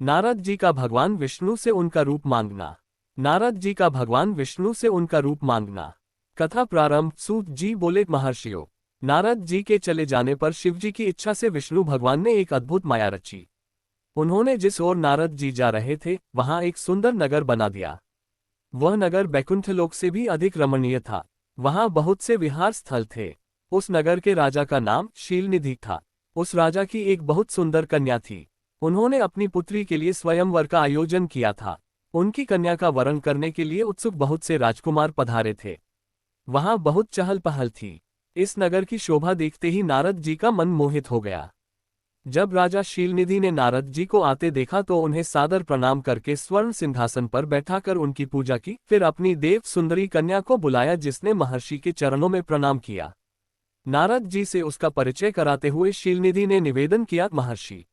नारद जी का भगवान विष्णु से उनका रूप मांगना। नारद जी का भगवान विष्णु से उनका रूप मांगना। कथा प्रारंभ। सूत जी बोले, महर्षियों, नारद जी के चले जाने पर शिव जी की इच्छा से विष्णु भगवान ने एक अद्भुत माया रची। उन्होंने जिस ओर नारद जी जा रहे थे वहां एक सुंदर नगर बना दिया। वह नगर बैकुंठ लोक से भी अधिक रमणीय था। वहां बहुत से विहार स्थल थे। उस नगर के राजा का नाम शीलनिधि था। उस राजा की एक बहुत सुंदर कन्या थी। उन्होंने अपनी पुत्री के लिए स्वयंवर का आयोजन किया था। उनकी कन्या का वरण करने के लिए उत्सुक बहुत से राजकुमार पधारे थे। वहां बहुत चहल पहल थी। इस नगर की शोभा देखते ही नारद जी का मन मोहित हो गया। जब राजा शीलनिधि ने नारद जी को आते देखा तो उन्हें सादर प्रणाम करके स्वर्ण सिंहासन पर बैठाकर उनकी पूजा की। फिर अपनी देव सुंदरी कन्या को बुलाया जिसने महर्षि के चरणों में प्रणाम किया। नारद जी से उसका परिचय कराते हुए शीलनिधि ने निवेदन किया, महर्षि,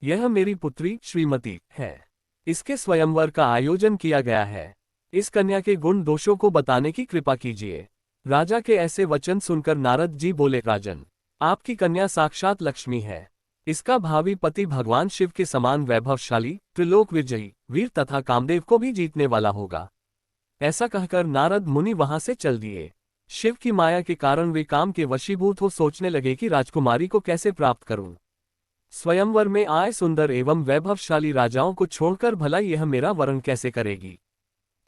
यह मेरी पुत्री श्रीमती है। इसके स्वयंवर का आयोजन किया गया है। इस कन्या के गुण दोषों को बताने की कृपा कीजिए। राजा के ऐसे वचन सुनकर नारद जी बोले, राजन, आपकी कन्या साक्षात लक्ष्मी है। इसका भावी पति भगवान शिव के समान वैभवशाली, त्रिलोक विजयी, वीर तथा कामदेव को भी जीतने वाला होगा। ऐसा कहकर नारद मुनि वहां से चल दिए। शिव की माया के कारण वे काम के वशीभूत हो सोचने लगे कि राजकुमारी को कैसे प्राप्त करूं। स्वयंवर में आए सुंदर एवं वैभवशाली राजाओं को छोड़कर भला यह मेरा वरण कैसे करेगी।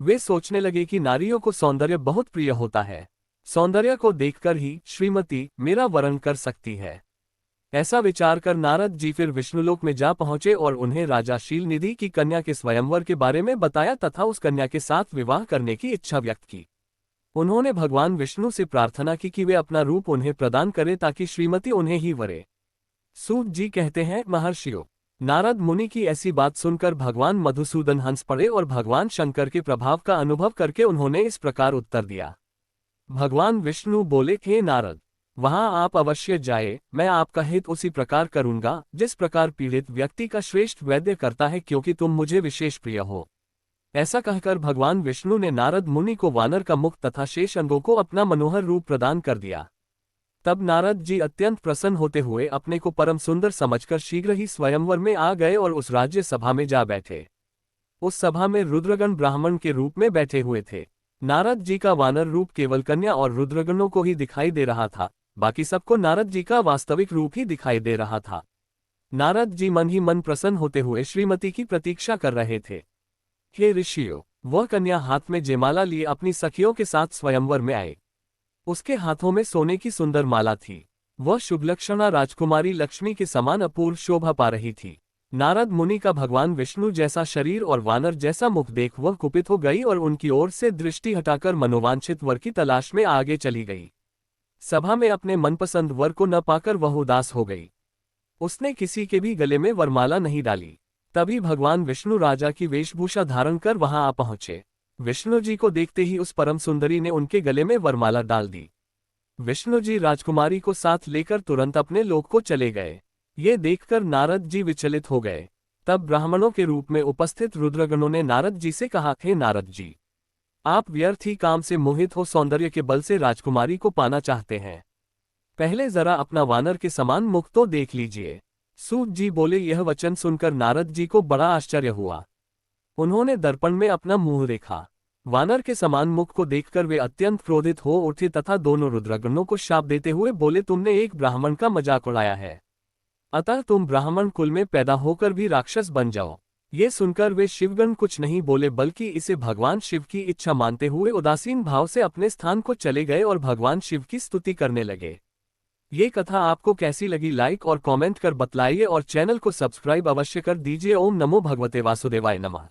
वे सोचने लगे कि नारियों को सौंदर्य बहुत प्रिय होता है। सौंदर्य को देखकर ही श्रीमती मेरा वरण कर सकती है। ऐसा विचार कर नारद जी फिर विष्णुलोक में जा पहुंचे और उन्हें राजा शीलनिधि की कन्या के स्वयंवर के बारे में बताया तथा उस कन्या के साथ विवाह करने की इच्छा व्यक्त की। उन्होंने भगवान विष्णु से प्रार्थना की कि वे अपना रूप उन्हें प्रदान करें ताकि श्रीमती उन्हें ही वरे। सूत जी कहते हैं, महर्षियों, नारद मुनि की ऐसी बात सुनकर भगवान मधुसूदन हंस पड़े और भगवान शंकर के प्रभाव का अनुभव करके उन्होंने इस प्रकार उत्तर दिया। भगवान विष्णु बोले, हे नारद, वहां आप अवश्य जाए। मैं आपका हित उसी प्रकार करूंगा जिस प्रकार पीड़ित व्यक्ति का श्रेष्ठ वैद्य करता है, क्योंकि तुम मुझे विशेष प्रिय हो। ऐसा कहकर भगवान विष्णु ने नारद मुनि को वानर का मुख तथा शेष अंगों को अपना मनोहर रूप प्रदान कर दिया। तब नारद जी अत्यंत प्रसन्न होते हुए अपने को परम सुंदर समझकर शीघ्र ही स्वयंवर में आ गए और उस राज्य सभा में जा बैठे। उस सभा में रुद्रगण ब्राह्मण के रूप में बैठे हुए थे। नारद जी का वानर रूप केवल कन्या और रुद्रगणों को ही दिखाई दे रहा था, बाकी सबको नारद जी का वास्तविक रूप ही दिखाई दे रहा था। नारद जी मन ही मन प्रसन्न होते हुए श्रीमती की प्रतीक्षा कर रहे थे। हे ऋषियों, वह कन्या हाथ में जयमाला लिए अपनी सखियों के साथ स्वयंवर में आए। उसके हाथों में सोने की सुंदर माला थी। वह शुभलक्षणा राजकुमारी लक्ष्मी के समान अपूर्व शोभा पा रही थी। नारद मुनि का भगवान विष्णु जैसा शरीर और वानर जैसा मुख देख वह कुपित हो गई और उनकी ओर से दृष्टि हटाकर मनोवांछित वर की तलाश में आगे चली गई। सभा में अपने मनपसंद वर को न पाकर वह उदास हो गई। उसने किसी के भी गले में वरमाला नहीं डाली। तभी भगवान विष्णु राजा की वेशभूषा धारण कर वहां आ पहुंचे। विष्णु जी को देखते ही उस परम सुंदरी ने उनके गले में वरमाला डाल दी। विष्णु जी राजकुमारी को साथ लेकर तुरंत अपने लोक को चले गए। ये देखकर नारद जी विचलित हो गए। तब ब्राह्मणों के रूप में उपस्थित रुद्रगणों ने नारद जी से कहा, हे नारद जी, आप व्यर्थ ही काम से मोहित हो सौंदर्य के बल से राजकुमारी को पाना चाहते हैं। पहले जरा अपना वानर के समान मुख तो देख लीजिए। सूत जी बोले, यह वचन सुनकर नारद जी को बड़ा आश्चर्य हुआ। उन्होंने दर्पण में अपना मुंह देखा। वानर के समान मुख को देखकर वे अत्यंत क्रोधित हो उठे तथा दोनों रुद्रगणों को शाप देते हुए बोले, तुमने एक ब्राह्मण का मजाक उड़ाया है, अतः तुम ब्राह्मण कुल में पैदा होकर भी राक्षस बन जाओ। ये सुनकर वे शिवगण कुछ नहीं बोले, बल्कि इसे भगवान शिव की इच्छा मानते हुए उदासीन भाव से अपने स्थान को चले गए और भगवान शिव की स्तुति करने लगे। ये कथा आपको कैसी लगी, लाइक और कमेंट कर बतलाइए और चैनल को सब्सक्राइब अवश्य कर दीजिए। ओम नमो भगवते वासुदेवाय नमः।